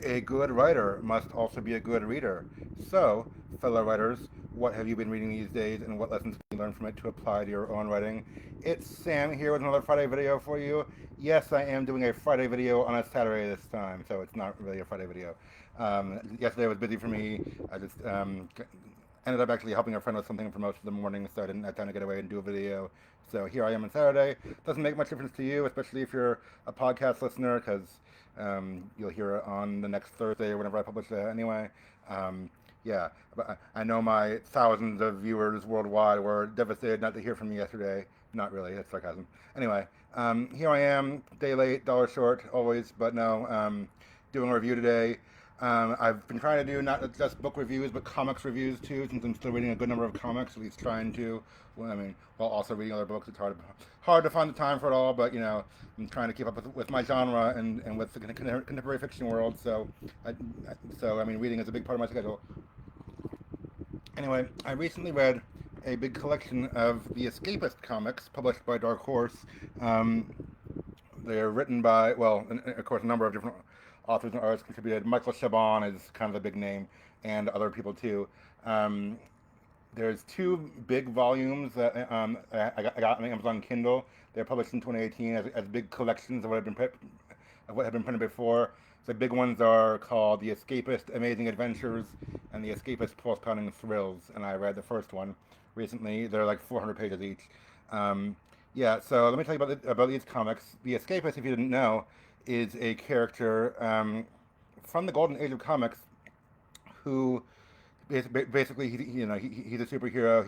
A good writer must also be a good reader. So, fellow writers, what have you been reading these days and what lessons can you learn from it to apply to your own writing? It's Sam here with another Friday video for you. Yes, I am doing a Friday video on a Saturday this time, so it's not really a Friday video. Yesterday was busy for me. I just ended up actually helping a friend with something for most of the morning, so I didn't have time to get away and do a video. So here I am on Saturday. Doesn't make much difference to you, especially if you're a podcast listener, because you'll hear it on the next Thursday or whenever I publish it anyway. Yeah, but I know my thousands of viewers worldwide were devastated not to hear from me yesterday. Not really, that's sarcasm. Anyway, here I am, day late, dollar short, always, but no, doing a review today. I've been trying to do not just book reviews, but comics reviews too, since I'm still reading a good number of comics, at least trying to. Well, I mean, while also reading other books, it's hard to find the time for it all, but, I'm trying to keep up with my genre and with the contemporary fiction world, I mean, reading is a big part of my schedule. Anyway, I recently read a big collection of the Escapist comics published by Dark Horse. Um, they're written by, well, of course, a number of different authors and artists contributed. Michael Chabon is kind of the big name, and other people too. Um, there's two big volumes that I got on Amazon Kindle. They're published in 2018 as big collections of what had been printed before. The big ones are called The Escapist Amazing Adventures and The Escapist Pulse Pounding Thrills, and I read the first one recently. They're like 400 pages each. Yeah, so let me tell you about these comics. The Escapist, if you didn't know, is a character from the golden age of comics who basically he's a superhero.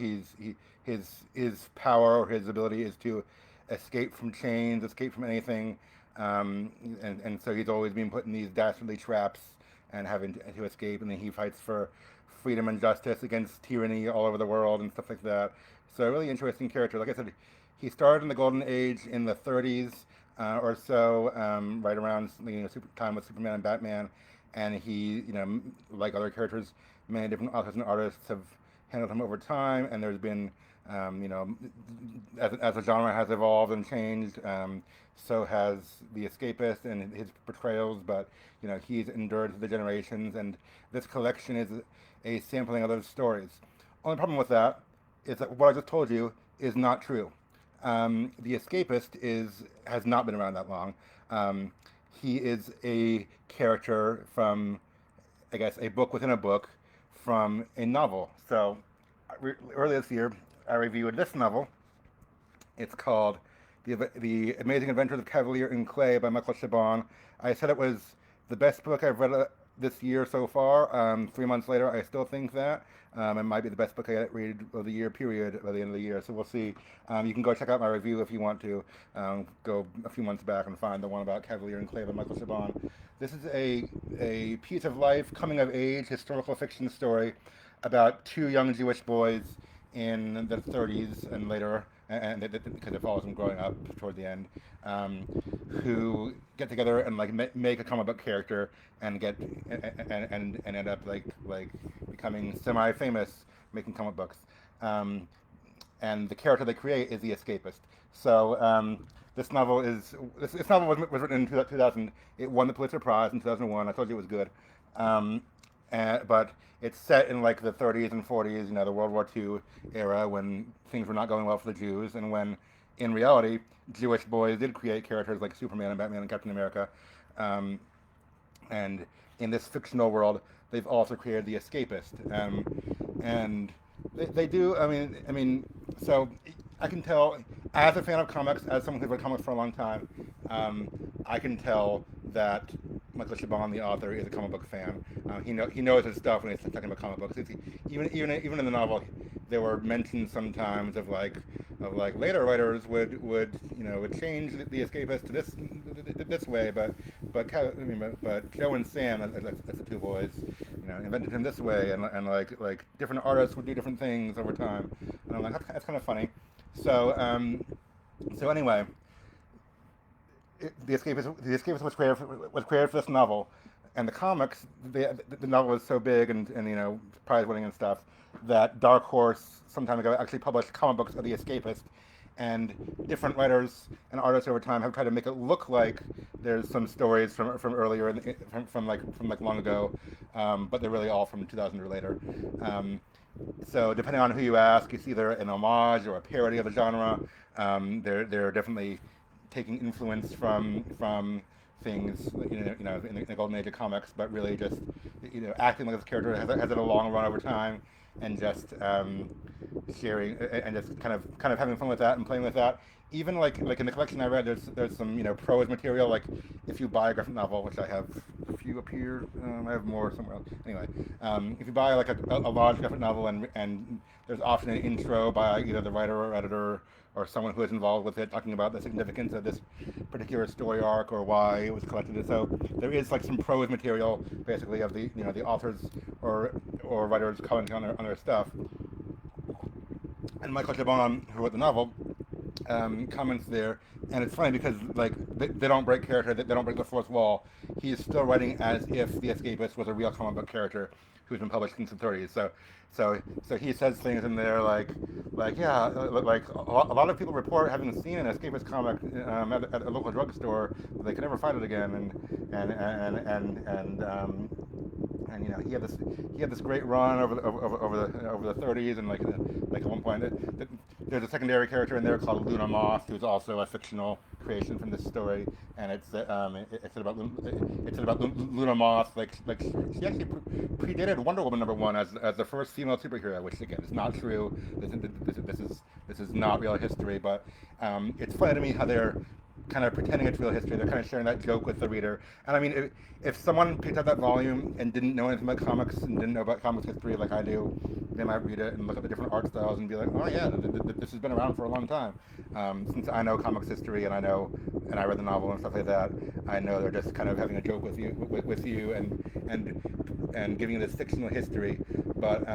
His power or his ability is to escape from chains, escape from anything, and so he's always being put in these dastardly traps and having to escape. And then he fights for freedom and justice against tyranny all over the world and stuff like that. So a really interesting character. Like I said, he started in the golden age in the 30s or so, right around time with Superman and Batman, and he, like other characters, many different authors and artists have handled him over time, and there's been, as the genre has evolved and changed, so has the Escapist and his portrayals, but he's endured the generations, and this collection is a sampling of those stories. Only problem with that is that what I just told you is not true. The Escapist has not been around that long. He is a character from, I guess, a book within a book from a novel. So earlier this year, I reviewed this novel. It's called The Amazing Adventures of Cavalier in Clay by Michael Chabon. I said it was the best book I've read this year so far. 3 months later, I still think that. It might be the best book I read of the year, period, by the end of the year. So we'll see. You can go check out my review if you want to. Go a few months back and find the one about Cavalier and Clay by Michael Chabon. This is a piece of life, coming of age, historical fiction story about two young Jewish boys in the 30s and later, and because it follows them growing up toward the end, who get together and make a comic book character and and end up like becoming semi-famous making comic books. And the character they create is the Escapist. So this novel was written in 2000. It won the Pulitzer Prize in 2001. I told you it was good. But it's set in like the 30s and 40s, the World War II era, when things were not going well for the Jews, and when, in reality, Jewish boys did create characters like Superman and Batman and Captain America. And in this fictional world, they've also created the Escapist. And they do. So I can tell, as a fan of comics, as someone who's read comics for a long time, I can tell that Michael Chabon, the author, is a comic book fan. He knows his stuff when he's talking about comic books. Even in the novel, there were mentions sometimes of later writers would change the Escapist to this way, but Joe and Sam, that's the two boys, invented him this way, and like different artists would do different things over time, and I'm like, that's kind of funny. So anyway, the Escapist was created for this novel, and the comics, the novel is so big and prize winning and stuff, that Dark Horse some time ago actually published comic books of the Escapist, and different writers and artists over time have tried to make it look like there's some stories from earlier from long ago, but they're really all from 2000 or later. Um, so depending on who you ask, it's either an homage or a parody of the genre. They're definitely taking influence from things in the golden age of comics, but really just acting like this character has had a long run over time, and just sharing and just kind of having fun with that and playing with that. Even like in the collection I read, there's some prose material. Like if you buy a graphic novel, which I have a few up here, I have more somewhere else. Anyway, if you buy like a large graphic novel and there's often an intro by either the writer or editor or someone who is involved with it, talking about the significance of this particular story arc or why it was collected. So there is like some prose material, basically, of the authors or writers commenting on their stuff. And Michael Chabon, who wrote the novel, comments there, and it's funny because like they don't break character, they don't break the fourth wall. He is still writing as if the Escapist was a real comic book character who's been published since the 30s. So he says things in there like yeah, like a lot of people report having seen an Escapist comic at a local drugstore, but they could never find it again, and he had this great run over the 30s, and like at one point there's a secondary character in there called Luna Moth, who's also a fictional creation from this story, and it's about Luna Moth, like she actually predated Wonder Woman #1 as the first female superhero, which again is not true. This is not real history, but it's funny to me how they're kind of pretending it's real history. They're kind of sharing that joke with the reader. And I mean, if someone picked up that volume and didn't know anything about comics and didn't know about comics history like I do, they might read it and look at the different art styles and be like, oh yeah, this has been around for a long time. Since I know comics history and I read the novel and stuff like that, I know they're just kind of having a joke with you and giving you this fictional history. But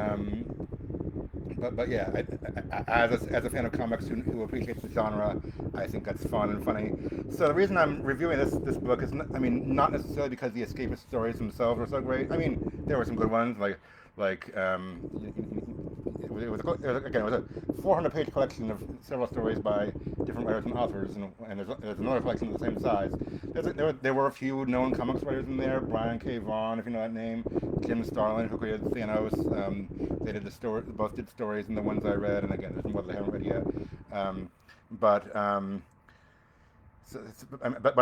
yeah, as a fan of comics who appreciates the genre, I think that's fun and funny. So the reason I'm reviewing this book is, not necessarily because the Escapist stories themselves were so great. I mean, there were some good ones, it was a 400-page collection of several stories by different writers and authors, and there's another collection of the same size. There were a few known comics writers in there. Brian K. Vaughan, if you know that name, Jim Starlin, who created Thanos. They did both did stories in the ones I read, and again, there's more that I haven't read yet. But I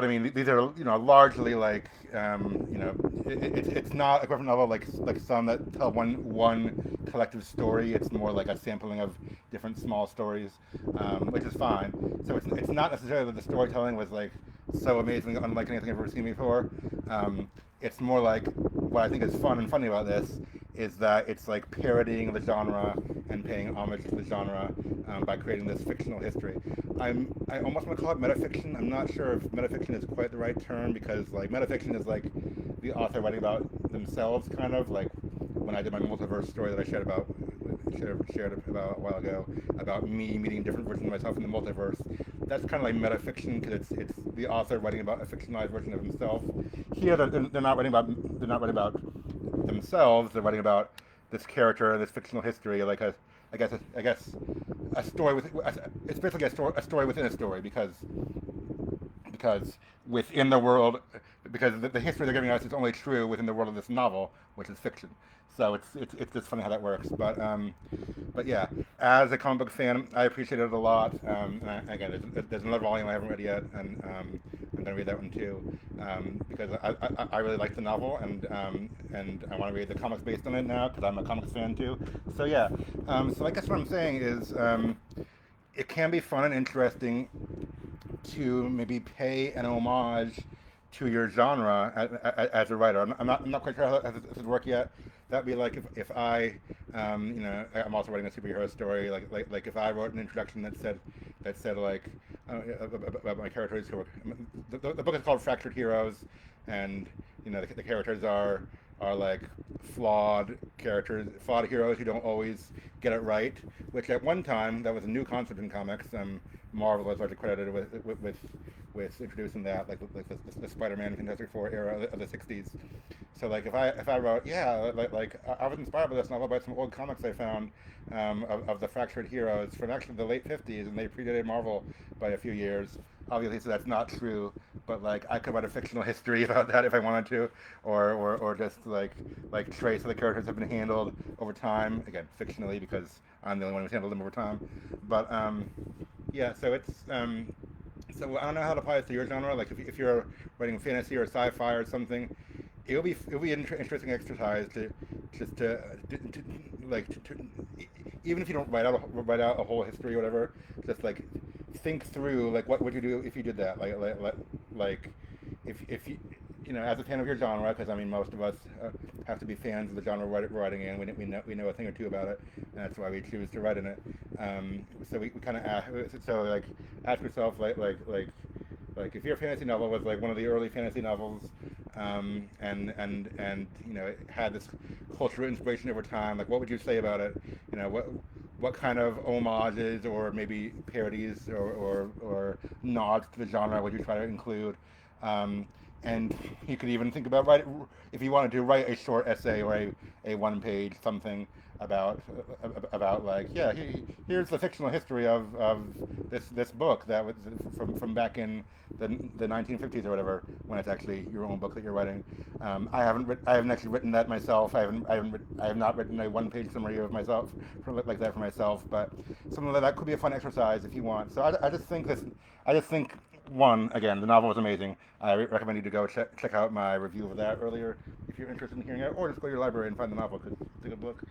mean, these are largely it's not a graphic novel like some that tell one collective story. It's more like a sampling of different small stories, which is fine. So it's not necessarily that the storytelling was like so amazing, unlike anything I've ever seen before. It's more like what I think is fun and funny about this is that it's like parodying the genre and paying homage to the genre by creating this fictional history. I almost want to call it metafiction. I'm not sure if metafiction is quite the right term, because like metafiction is like the author writing about themselves, kind of like when I did my multiverse story that I shared about a while ago, about me meeting different versions of myself in the multiverse. That's kind of like metafiction because it's the author writing about a fictionalized version of himself. Here they're not writing about themselves. They're writing about this character, this fictional history, like I guess a story with it's basically a story within a story, because within the world, because the history they're giving us is only true within the world of this novel, which is fiction. So it's just funny how that works. But yeah, as a comic book fan, I appreciate it a lot. Again, there's another volume I haven't read yet, and I'm gonna read that one too, because I really like the novel, and I want to read the comics based on it now because I'm a comics fan too. So yeah, so I guess what I'm saying is, it can be fun and interesting to maybe pay an homage to your genre as a writer. I'm not quite sure how this would work yet. That'd be like if I, I'm also writing a superhero story. Like if I wrote an introduction that said like about my characters who are the book is called Fractured Heroes, and the characters are like flawed heroes who don't always get it right. Which at one time that was a new concept in comics. Marvel was largely credited with with introducing that, like the Spider-Man Fantastic Four era of the '60s. So like if I wrote, yeah, I was inspired by this novel by some old comics I found, of the fractured heroes from actually the late '50s, and they predated Marvel by a few years. Obviously, so that's not true, but like I could write a fictional history about that if I wanted to, or just like trace how the characters have been handled over time. Again, fictionally, because I'm the only one who's handled them over time. But yeah, so it's so I don't know how to apply this to your genre. Like if you're writing fantasy or sci-fi or something, it'll be an interesting exercise to just to like even if you don't write out a whole history or whatever, just like think through like what would you do if you did that, like if you, you know, as a fan of your genre, because I mean most of us have to be fans of the genre we're writing in. We know a thing or two about it, and that's why we choose to write in it. So we kind of like ask yourself like if your fantasy novel was like one of the early fantasy novels, and you know it had this cultural inspiration over time, like what would you say about it? You know, what kind of homages or maybe parodies or nods to the genre would you try to include? And you could even think about if you wanted to write a short essay or a one-page something about like, yeah, here's the fictional history of this book that was from back in the 1950s or whatever, when it's actually your own book that you're writing. I haven't actually written that myself. I have not written a one-page summary of myself like that for myself, but something like that could be a fun exercise if you want. So I just think one, again, the novel was amazing. I recommend you to go check out my review of that earlier if you're interested in hearing it, or just go to your library and find the novel because it's a good book.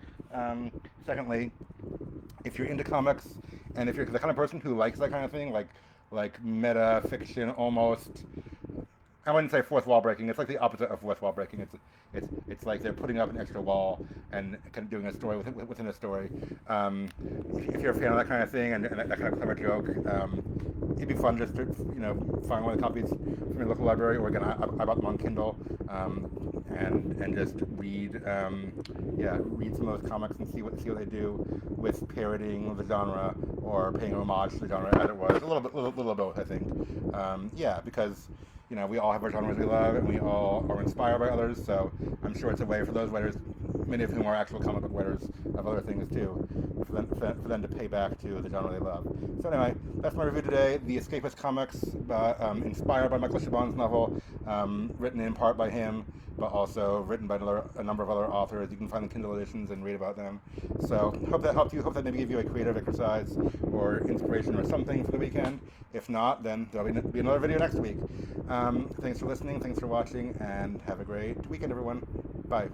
Secondly, if you're into comics and if you're the kind of person who likes that kind of thing, like meta fiction almost, I wouldn't say fourth wall breaking. It's like the opposite of fourth wall breaking. It's like they're putting up an extra wall and kind of doing a story within a story. If you're a fan of that kind of thing and that kind of clever joke, it'd be fun just to find one of the copies from your local library, or again I bought them on Kindle, and just read some of those comics and see what they do with parodying the genre or paying homage to the genre as it was. A little of both, I think. Because we all have our genres we love, and we all are inspired by others, so I'm sure it's a way for those writers, many of whom are actual comic book writers of other things too, for them to pay back to the genre they love. So anyway, that's my review today. The Escapist comics, inspired by Michael Chabon's novel, written in part by him, but also written by a number of other authors. You can find the Kindle editions and read about them. So hope that helped you. Hope that maybe gave you a creative exercise or inspiration or something for the weekend. If not, then there'll be another video next week. Thanks for listening. Thanks for watching, and have a great weekend, everyone. Bye.